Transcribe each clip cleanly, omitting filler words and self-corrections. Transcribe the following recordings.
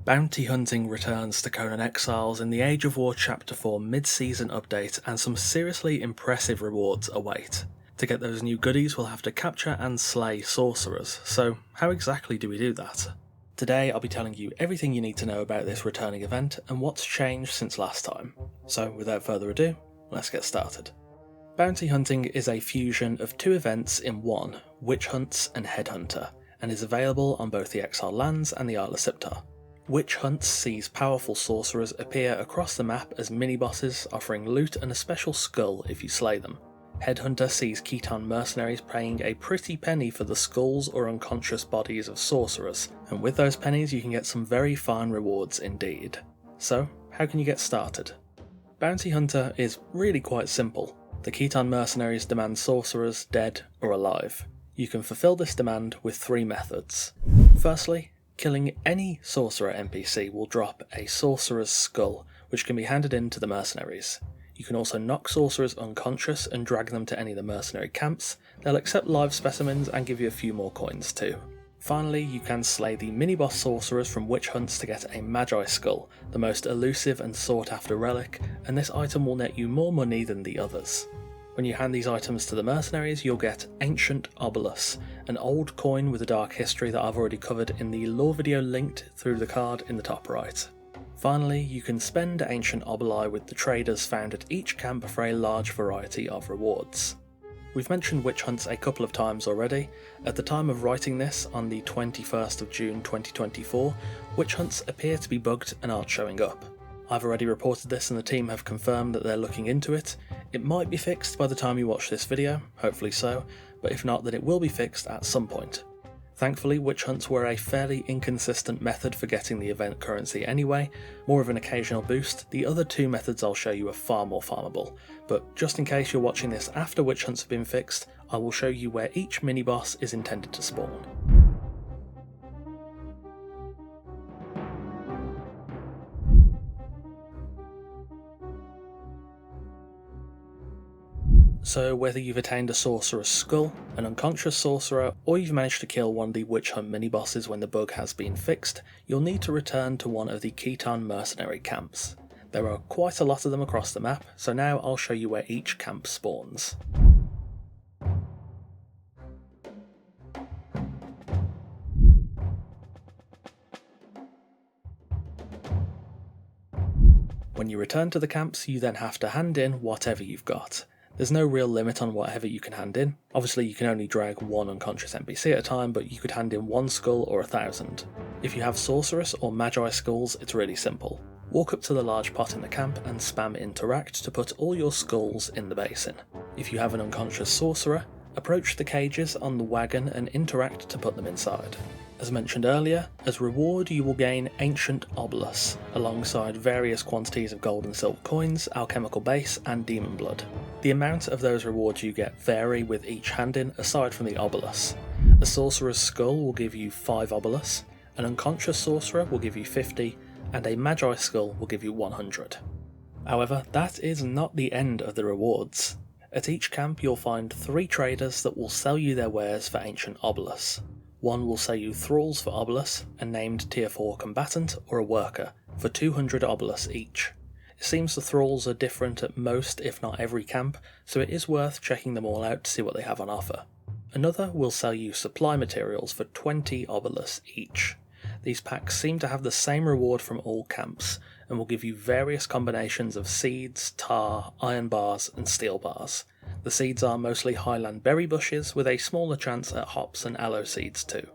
Bounty hunting returns to Conan Exiles in the Age of War Chapter 4 mid-season update, and some seriously impressive rewards await. To get those new goodies we'll have to capture and slay sorcerers, so how exactly do we do that? Today I'll be telling you everything you need to know about this returning event and what's changed since last time. So without further ado, let's get started. Bounty hunting is a fusion of two events in one, Witch Hunts and Headhunter, and is available on both the Exile lands and the Isle of Siptar. Witch Hunts sees powerful sorcerers appear across the map as mini-bosses, offering loot and a special skull if you slay them. Headhunter sees Khitan mercenaries paying a pretty penny for the skulls or unconscious bodies of sorcerers, and with those pennies you can get some very fine rewards indeed. So, how can you get started? Bounty Hunter is really quite simple. The Khitan mercenaries demand sorcerers dead or alive. You can fulfill this demand with three methods. Firstly, killing any sorcerer NPC will drop a sorcerer's skull, which can be handed in to the mercenaries. You can also knock sorcerers unconscious and drag them to any of the mercenary camps. They'll accept live specimens and give you a few more coins too. Finally, you can slay the mini-boss sorcerers from Witch Hunts to get a Magi Skull, the most elusive and sought after relic, and this item will net you more money than the others. When you hand these items to the mercenaries, you'll get Ancient Obolus, an old coin with a dark history that I've already covered in the lore video linked through the card in the top right. Finally, you can spend Ancient Oboli with the traders found at each camp for a large variety of rewards. We've mentioned Witch Hunts a couple of times already. At the time of writing this, on the 21st of June 2024, Witch Hunts appear to be bugged and aren't showing up. I've already reported this and the team have confirmed that they're looking into it. It might be fixed by the time you watch this video, hopefully so, but if not then it will be fixed at some point. Thankfully, Witch Hunts were a fairly inconsistent method for getting the event currency anyway, more of an occasional boost. The other two methods I'll show you are far more farmable, but just in case you're watching this after Witch Hunts have been fixed, I will show you where each mini-boss is intended to spawn. So whether you've attained a sorcerer's skull, an unconscious sorcerer, or you've managed to kill one of the Witch Hunt mini-bosses when the bug has been fixed, you'll need to return to one of the Khitan mercenary camps. There are quite a lot of them across the map, so now I'll show you where each camp spawns. When you return to the camps, you then have to hand in whatever you've got. There's no real limit on whatever you can hand in. Obviously you can only drag one unconscious NPC at a time, but you could hand in one skull or 1,000. If you have sorceress or magi skulls, it's really simple. Walk up to the large pot in the camp and spam interact to put all your skulls in the basin. If you have an unconscious sorcerer, approach the cages on the wagon and interact to put them inside. As mentioned earlier, as reward you will gain Ancient Obolus, alongside various quantities of gold and silver coins, alchemical base and demon blood. The amount of those rewards you get vary with each hand-in aside from the Obolus. A sorcerer's skull will give you 5 Obolus, an unconscious sorcerer will give you 50, and a Magi skull will give you 100. However, that is not the end of the rewards. At each camp you'll find 3 traders that will sell you their wares for Ancient Obolus. One will sell you thralls for Obolus, a named tier 4 combatant or a worker, for 200 Obolus each. It seems the thralls are different at most if not every camp, so it is worth checking them all out to see what they have on offer. Another will sell you supply materials for 20 Obolus each. These packs seem to have the same reward from all camps, and will give you various combinations of seeds, tar, iron bars and steel bars. The seeds are mostly highland berry bushes, with a smaller chance at hops and aloe seeds too.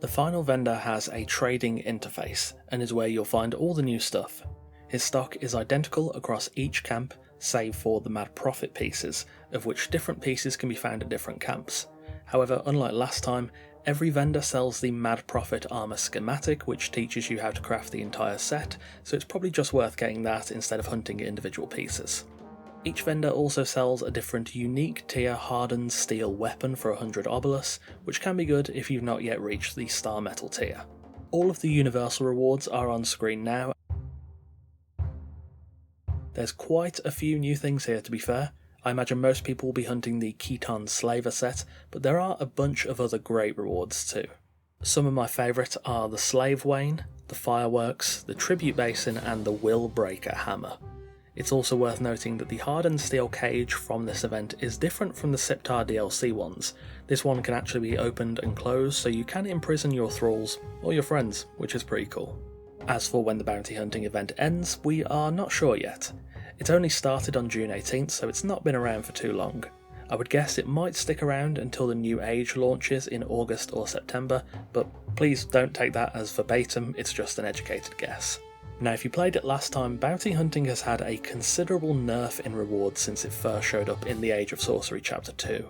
The final vendor has a trading interface, and is where you'll find all the new stuff. His stock is identical across each camp, save for the Mad Prophet pieces, of which different pieces can be found at different camps. However, unlike last time, every vendor sells the Mad Prophet armor schematic, which teaches you how to craft the entire set, so it's probably just worth getting that instead of hunting individual pieces. Each vendor also sells a different unique tier hardened steel weapon for 100 Obolus, which can be good if you've not yet reached the star metal tier. All of the universal rewards are on screen now. There's quite a few new things here to be fair. I imagine most people will be hunting the Khitan Slaver set, but there are a bunch of other great rewards too. Some of my favourite are the Slave Wain, the fireworks, the tribute basin and the will breaker hammer. It's also worth noting that the hardened steel cage from this event is different from the Siptar DLC ones. This one can actually be opened and closed, so you can imprison your thralls or your friends, which is pretty cool. As for when the bounty hunting event ends, we are not sure yet. It only started on June 18th, so it's not been around for too long. I would guess it might stick around until the new age launches in August or September, but please don't take that as verbatim, it's just an educated guess. Now if you played it last time, bounty hunting has had a considerable nerf in rewards since it first showed up in the Age of Sorcery Chapter 2.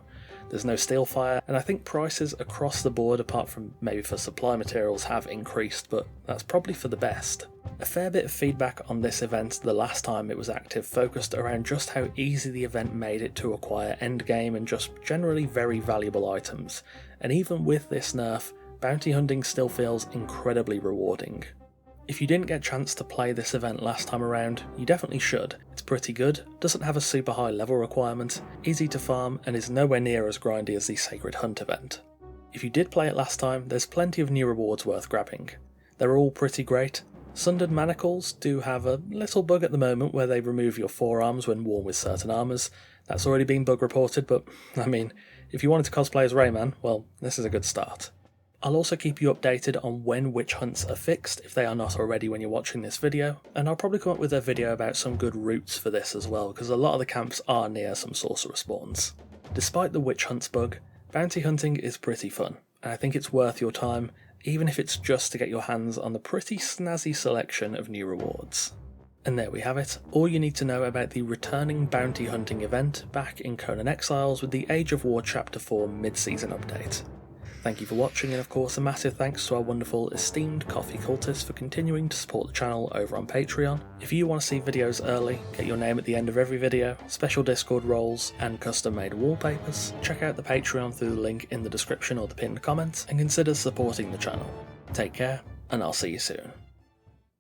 There's no Steelfire, and I think prices across the board, apart from maybe for supply materials, have increased, but that's probably for the best. A fair bit of feedback on this event the last time it was active focused around just how easy the event made it to acquire endgame and just generally very valuable items, and even with this nerf, bounty hunting still feels incredibly rewarding. If you didn't get a chance to play this event last time around, you definitely should. It's pretty good, doesn't have a super high level requirement, easy to farm, and is nowhere near as grindy as the Sacred Hunt event. If you did play it last time, there's plenty of new rewards worth grabbing. They're all pretty great. Sundered Manacles do have a little bug at the moment where they remove your forearms when worn with certain armours. That's already been bug reported, but I mean, if you wanted to cosplay as Rayman, well, this is a good start. I'll also keep you updated on when witch hunts are fixed, if they are not already when you're watching this video, and I'll probably come up with a video about some good routes for this as well, because a lot of the camps are near some sorcerer spawns. Despite the witch hunts bug, bounty hunting is pretty fun, and I think it's worth your time, even if it's just to get your hands on the pretty snazzy selection of new rewards. And there we have it, all you need to know about the returning bounty hunting event back in Conan Exiles with the Age of War Chapter 4 mid-season update. Thank you for watching, and of course a massive thanks to our wonderful esteemed coffee cultists for continuing to support the channel over on Patreon. If you want to see videos early, get your name at the end of every video, special Discord roles, and custom made wallpapers, check out the Patreon through the link in the description or the pinned comment, and consider supporting the channel. Take care, and I'll see you soon.